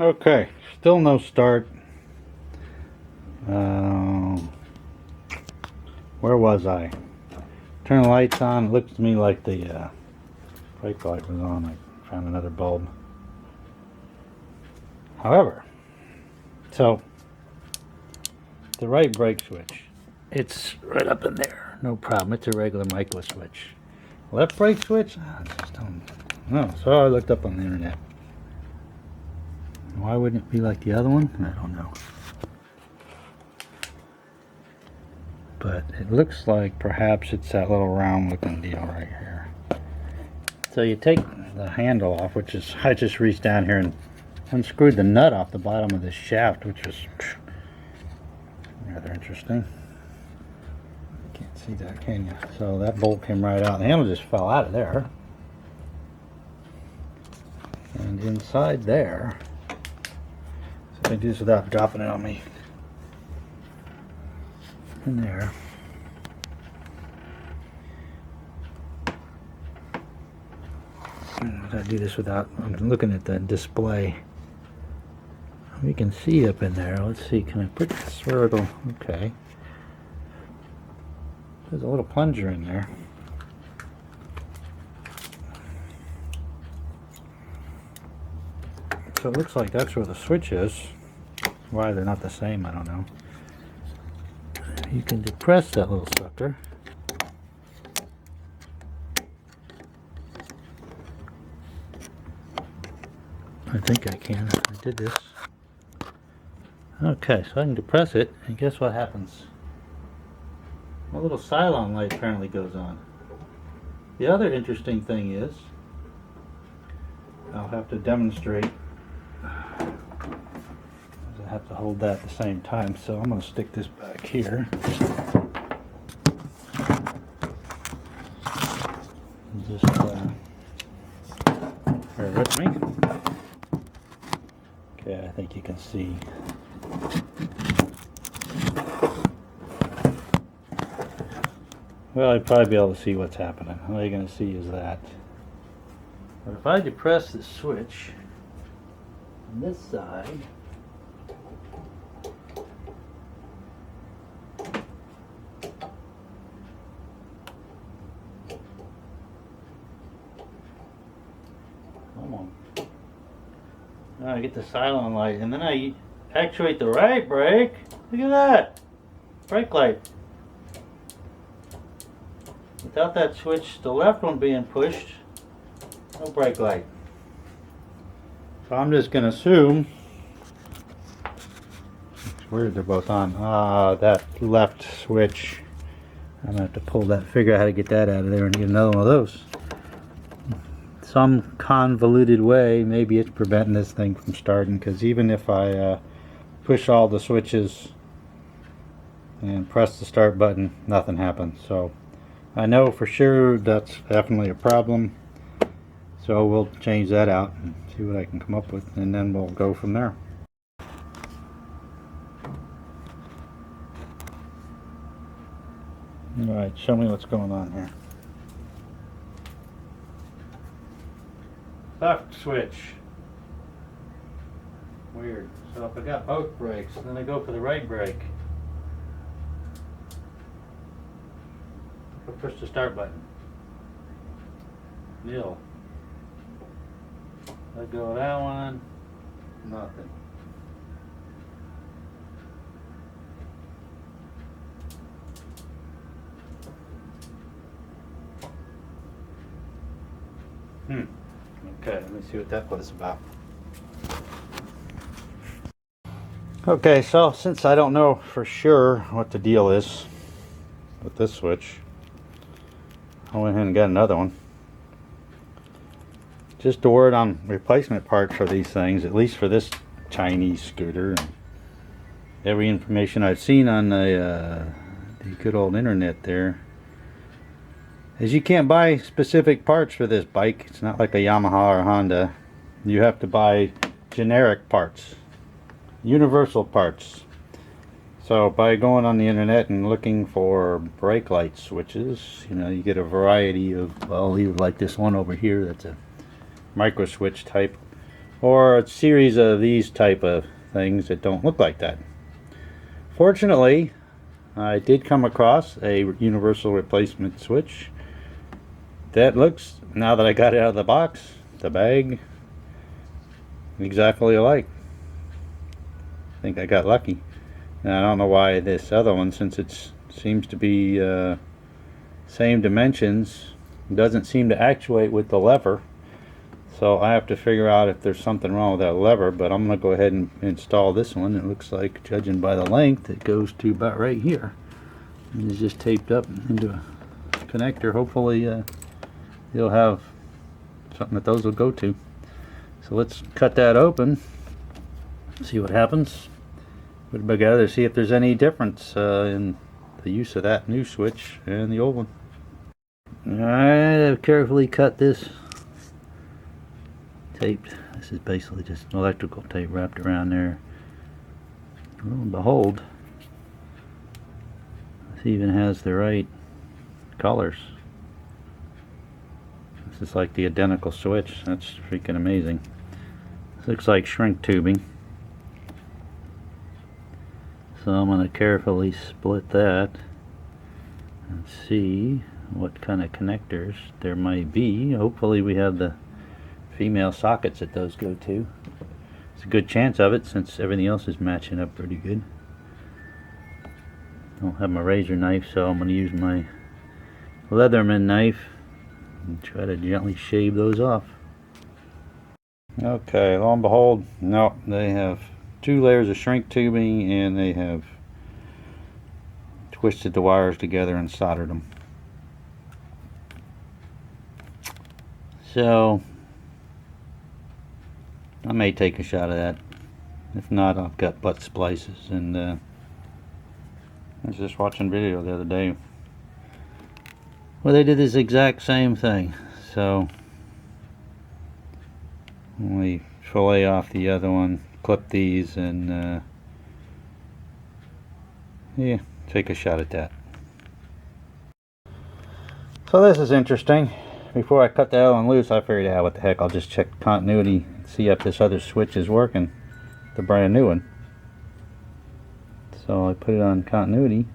Okay, still no start. Where was I? Turn the lights on. It looks to me like the brake light was on. I found another bulb. However, so the right brake switch, it's right up in there. No problem. It's a regular micro switch. Left brake switch? I just don't know. So I looked up on the internet. Why wouldn't it be like the other one? I don't know. But it looks like perhaps it's that little round looking deal right here. So you take the handle off, which is, I just reached down here and unscrewed the nut off the bottom of this shaft, which is rather interesting. Can't see that, can you? So that bolt came right out. The handle just fell out of there. And inside there, so I do this without dropping it on me. In there. I do this without, I'm looking at the display. We can see up in there. Let's see, can I put this vertical? Okay. There's a little plunger in there. So it looks like that's where the switch is. Why they're not the same, I don't know. You can depress that little sucker. I think I can. I did this. Okay, so I can depress it, and guess what happens? A little Cylon light apparently goes on. The other interesting thing is, I'll have to demonstrate. I have to hold that at the same time, so I'm going to stick this back here. Just bear with me. Okay, I think you can see. Well, I'd probably be able to see what's happening. All you're going to see is that. But if I depress the switch on this side, now I get the Cylon light, and then I actuate the right brake. Look at that! Brake light. Without that switch, the left one being pushed, no brake light. So I'm just going to assume, it's weird they're both on, that left switch, I'm going to have to pull that, figure out how to get that out of there and get another one of those. Some convoluted way, maybe it's preventing this thing from starting, because even if I push all the switches and press the start button, nothing happens. So I know for sure that's definitely a problem, so we'll change that out and see what I can come up with, and then we'll go from there. Alright, show me what's going on here. Left switch. Weird. So if I got both brakes, then I go for the right brake. I push the start button. Nil. Let go of that one. Nothing. Okay, let me see what that was about. Okay, so since I don't know for sure what the deal is with this switch, I went ahead and got another one. Just a word on replacement parts for these things, at least for this Chinese scooter. And every information I've seen on the good old internet there is you can't buy specific parts for this bike. It's not like a Yamaha or Honda. You have to buy generic parts, universal parts. So by going on the internet and looking for brake light switches, you know, you get a variety of, well, even like this one over here, that's a micro switch type, or a series of these type of things that don't look like that. Fortunately, I did come across a universal replacement switch that looks, now that I got it out of the box, the bag, exactly alike. I think I got lucky. And I don't know why this other one, since it seems to be same dimensions, doesn't seem to actuate with the lever. So I have to figure out if there's something wrong with that lever, but I'm going to go ahead and install this one. It looks like, judging by the length, it goes to about right here. And it's just taped up into a connector. Hopefully it'll have something that those will go to. So let's cut that open, see what happens. Put it together, see if there's any difference in the use of that new switch and the old one. Alright, I've carefully cut this taped. This is basically just electrical tape wrapped around there. Lo and behold, this even has the right colors. This is like the identical switch. That's freaking amazing. This looks like shrink tubing. So I'm going to carefully split that and see what kind of connectors there might be. Hopefully we have the female sockets that those go to. It's a good chance of it since everything else is matching up pretty good. I don't have my razor knife, so I'm going to use my Leatherman knife and try to gently shave those off. Okay, lo and behold, no, they have 2 layers of shrink tubing and they have twisted the wires together and soldered them. So I may take a shot of that. If not, I've got butt splices. And I was just watching a video the other day where they did this exact same thing. So we fillet off the other one, clip these, and yeah, take a shot at that. So this is interesting. Before I cut the other one loose, I figured out what the heck, I'll just check continuity, see if this other switch is working, the brand new one. So I put it on continuity,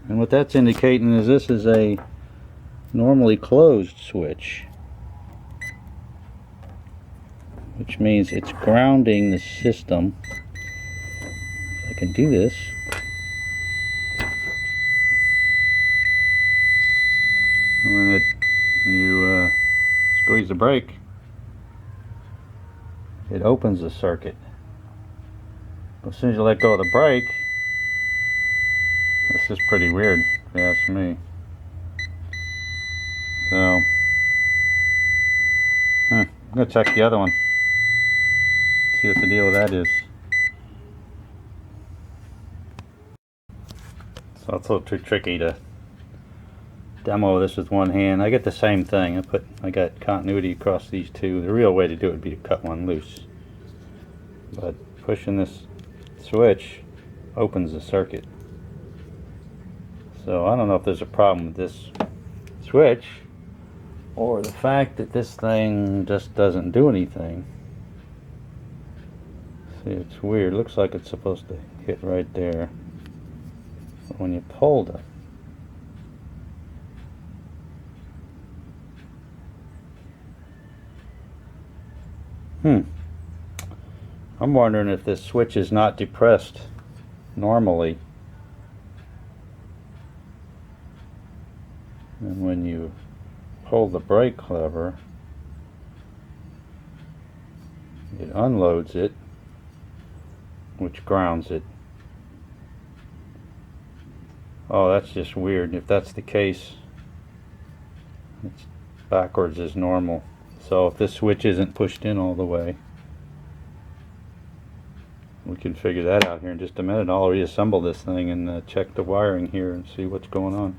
and what that's indicating is this is a normally closed switch, which means it's grounding the system. If I can do this, when you squeeze the brake, it opens the circuit. But as soon as you let go of the brake, this is pretty weird, if you ask me. So, I'm going to check the other one, see what the deal with that is. So it's a little too tricky to demo this with one hand. I get the same thing. I got continuity across these two. The real way to do it would be to cut one loose. But pushing this switch opens the circuit. So I don't know if there's a problem with this switch or the fact that this thing just doesn't do anything. See, it's weird. It looks like it's supposed to hit right there. But when you pulled it, I'm wondering if this switch is not depressed normally. And when you pull the brake lever, it unloads it, which grounds it. Oh, that's just weird. If that's the case, it's backwards as normal. So if this switch isn't pushed in all the way, we can figure that out here in just a minute. I'll reassemble this thing and check the wiring here and see what's going on.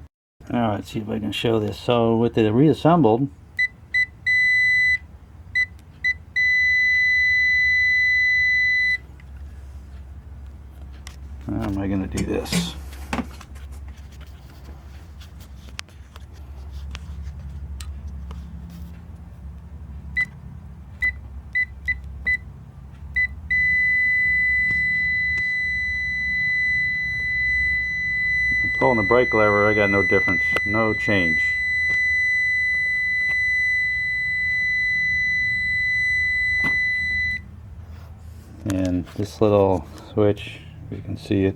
Alright, let's see if I can show this. So with it reassembled, how am I going to do this? the brake lever, I got no difference, no change. And this little switch, you can see it.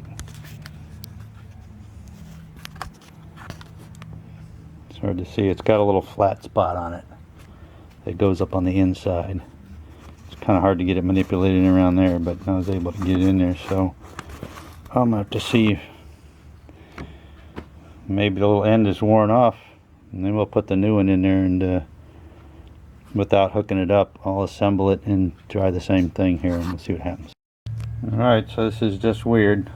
It's hard to see. It's got a little flat spot on it that goes up on the inside. It's kind of hard to get it manipulated around there, but I was able to get it in there. So I'm gonna have to see. Maybe the little end is worn off, and then we'll put the new one in there, and without hooking it up, I'll assemble it and try the same thing here, and we'll see what happens. Alright, so this is just weird.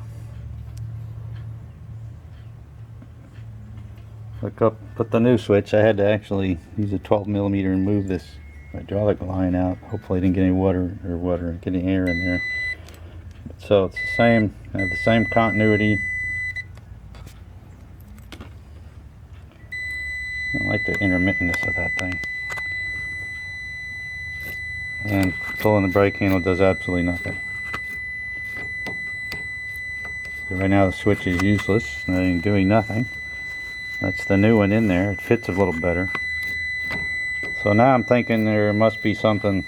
Look up, put the new switch. I had to actually use a 12mm and move this hydraulic line out. Hopefully I didn't get any get any air in there. So it's the same, I have the same continuity. I don't like the intermittentness of that thing. And pulling the brake handle does absolutely nothing. So right now the switch is useless, and doing nothing. That's the new one in there. It fits a little better. So now I'm thinking there must be something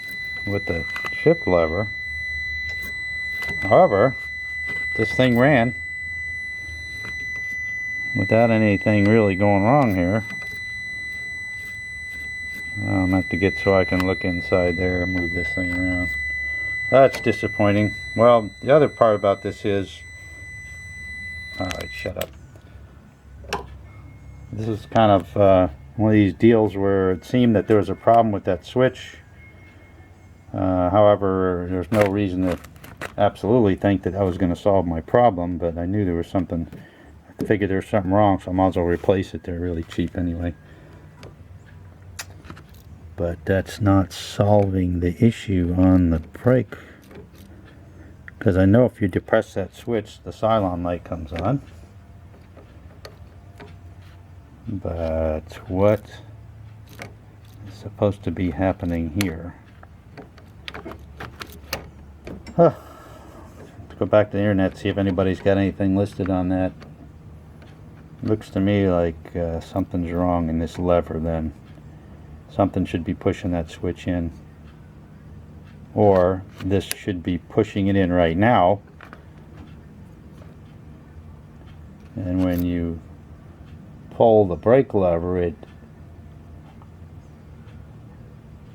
with the shift lever. However, this thing ran without anything really going wrong here. I'm going to have to get so I can look inside there and move this thing around. That's disappointing. Well, the other part about this is... Alright, shut up. This is kind of one of these deals where it seemed that there was a problem with that switch. However, there's no reason to absolutely think that I was going to solve my problem, but I knew there was something. I figured there was something wrong, so I might as well replace it. They're really cheap anyway. But that's not solving the issue on the brake, because I know if you depress that switch, the Cylon light comes on. But what is supposed to be happening here? Let's go back to the internet, see if anybody's got anything listed on that. Looks to me like something's wrong in this lever then. Something should be pushing that switch in. Or this should be pushing it in right now. And when you pull the brake lever, it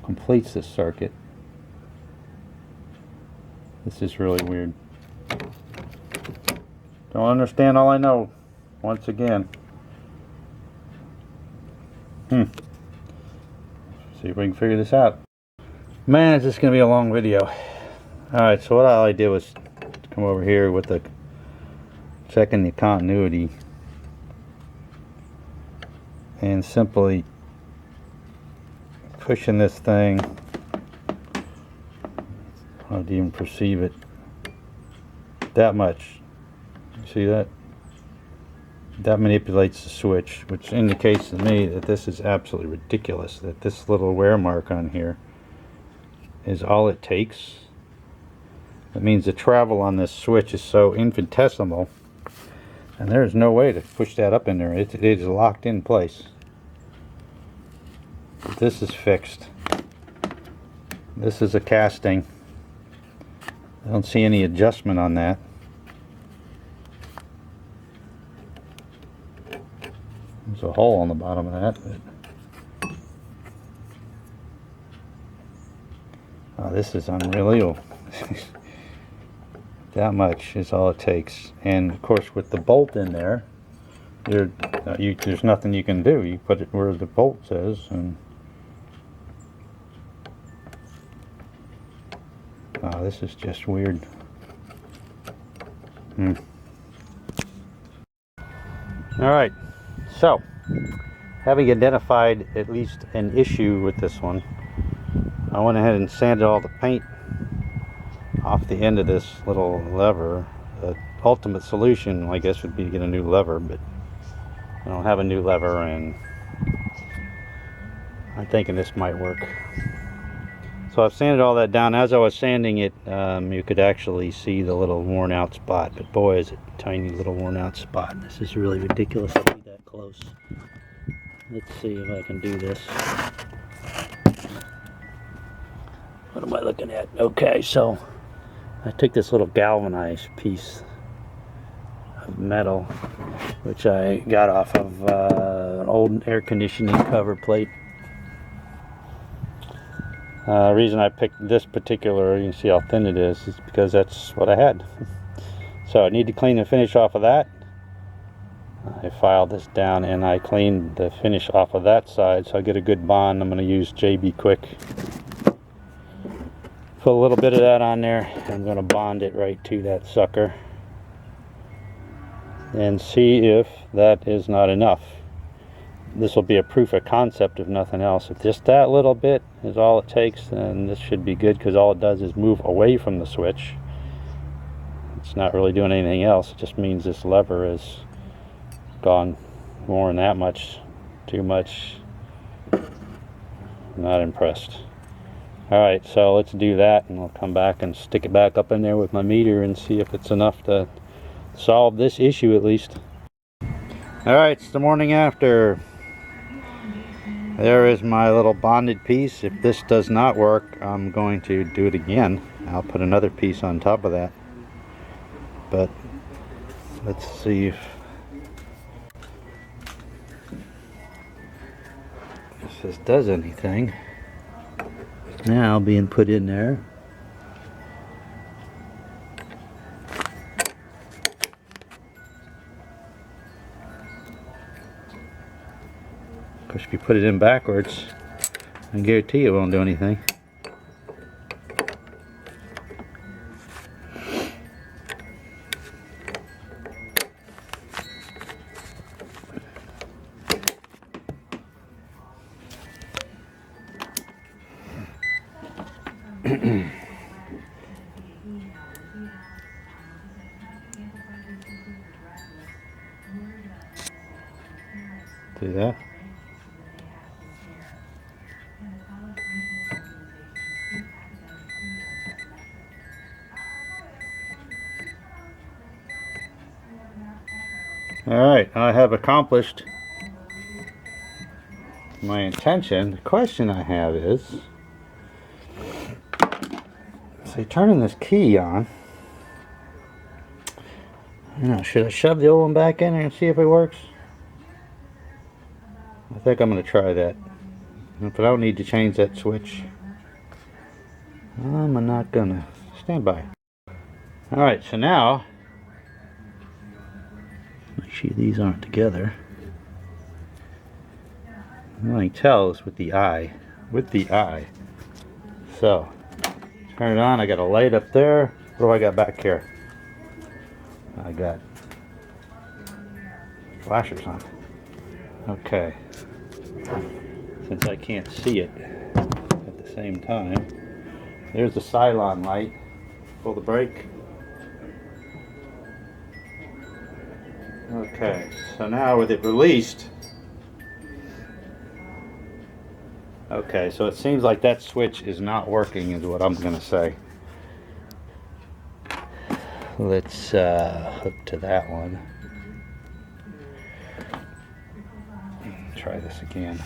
completes the circuit. This is really weird. Don't understand all I know, once again. See if we can figure this out. Man, it's just going to be a long video. Alright, so what I did was come over here with the checking the continuity and simply pushing this thing. I didn't even perceive it that much. You see that? That manipulates the switch, which indicates to me that this is absolutely ridiculous, that this little wear mark on here is all it takes. That means the travel on this switch is so infinitesimal, and there's no way to push that up in there. It is locked in place. This is fixed. This is a casting. I don't see any adjustment on that. There's a hole on the bottom of that. Oh, this is unreal. That much is all it takes. And of course, with the bolt in there, there's nothing you can do. You put it where the bolt says, and oh, this is just weird. Alright, so having identified at least an issue with this one, I went ahead and sanded all the paint off the end of this little lever. The ultimate solution, I guess, would be to get a new lever, but I don't have a new lever, and I'm thinking this might work. So I've sanded all that down. As I was sanding it, you could actually see the little worn out spot, but boy is it a tiny little worn out spot. This is really ridiculous to be that close. Let's see if I can do this. What am I looking at? Okay, so I took this little galvanized piece of metal, which I got off of an old air conditioning cover plate. The reason I picked this particular, you can see how thin it is because that's what I had. So I need to clean the finish off of that. I filed this down and I cleaned the finish off of that side, so I get a good bond. I'm going to use JB Quick. Put a little bit of that on there. I'm going to bond it right to that sucker and see if that is not enough. This will be a proof of concept if nothing else. If just that little bit is all it takes, then this should be good, because all it does is move away from the switch. It's not really doing anything else. It just means this lever is gone more than that much. Too much. Not impressed. Alright, so let's do that, and I'll come back and stick it back up in there with my meter and see if it's enough to solve this issue at least. Alright, it's the morning after. There is my little bonded piece. If this does not work, I'm going to do it again. I'll put another piece on top of that. But let's see if this does anything. Now being put in there. Of course, if you put it in backwards, I guarantee you it won't do anything. Do that. Alright, I have accomplished my intention. The question I have is, so turning this key on, you know, should I shove the old one back in there and see if it works? I think I'm going to try that. If I don't need to change that switch, I'm not going to. Stand by. Alright, so now, make sure these aren't together. All I can tell is with the eye. With the eye. So, turn it on. I got a light up there. What do I got back here? I got flashers on. Okay. Since I can't see it at the same time, there's the Cylon light. Pull the brake. Okay, so now with it released, okay, so it seems like that switch is not working, is what I'm going to say. Let's hook to that one. Try this again.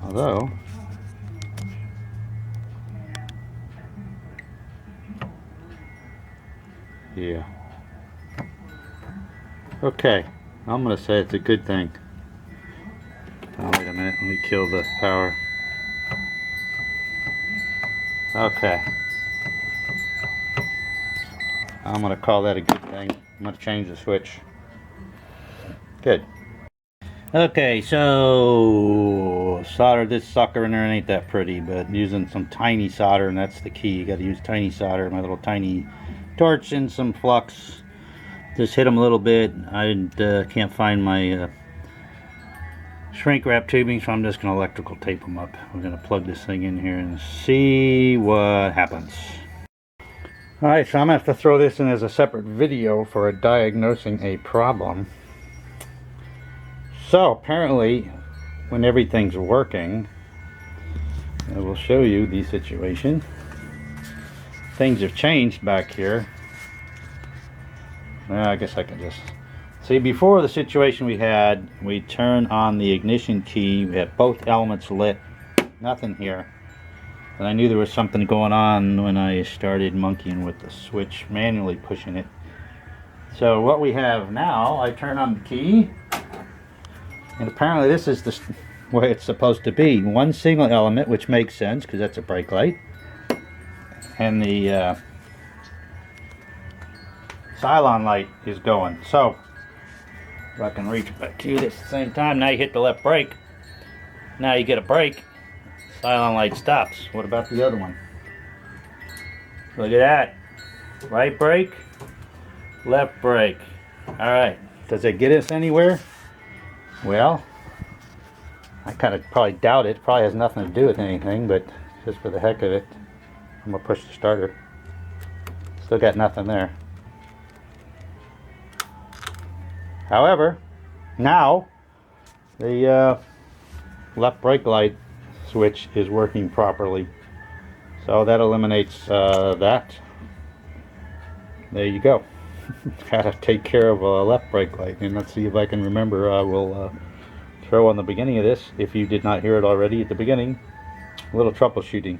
Although, yeah. Okay, I'm going to say it's a good thing. Oh, wait a minute, let me kill the power. Okay. I'm going to call that a good thing. I'm going to change the switch. Good. Okay, so solder this sucker in there. It ain't that pretty, but using some tiny solder, and that's the key. You got to use tiny solder. My little tiny torch and some flux. Just hit them a little bit. I can't find my shrink wrap tubing, so I'm just going to electrical tape them up. We're going to plug this thing in here and see what happens. Alright, so I'm going to have to throw this in as a separate video for diagnosing a problem. So apparently, when everything's working, I will show you the situation. Things have changed back here. Well, I guess I can just see. Before, the situation we had, we turn on the ignition key, we had both elements lit, nothing here. And I knew there was something going on when I started monkeying with the switch, manually pushing it. So what we have now, I turn on the key, and apparently this is the way it's supposed to be. One single element, which makes sense because that's a brake light, and the Cylon light is going. So if I can reach back to you at the same time, now you hit the left brake, now you get a brake, Cylon light stops. What about the other one? Look at that. Right brake, left brake. Alright, does it get us anywhere? Well, I kind of probably doubt it. Probably has nothing to do with anything, but just for the heck of it, I'm going to push the starter. Still got nothing there. However, now the left brake light switch is working properly. So that eliminates that. There you go. How to take care of a left brake light. And let's see if I can remember. I will throw on the beginning of this, if you did not hear it already at the beginning, a little troubleshooting.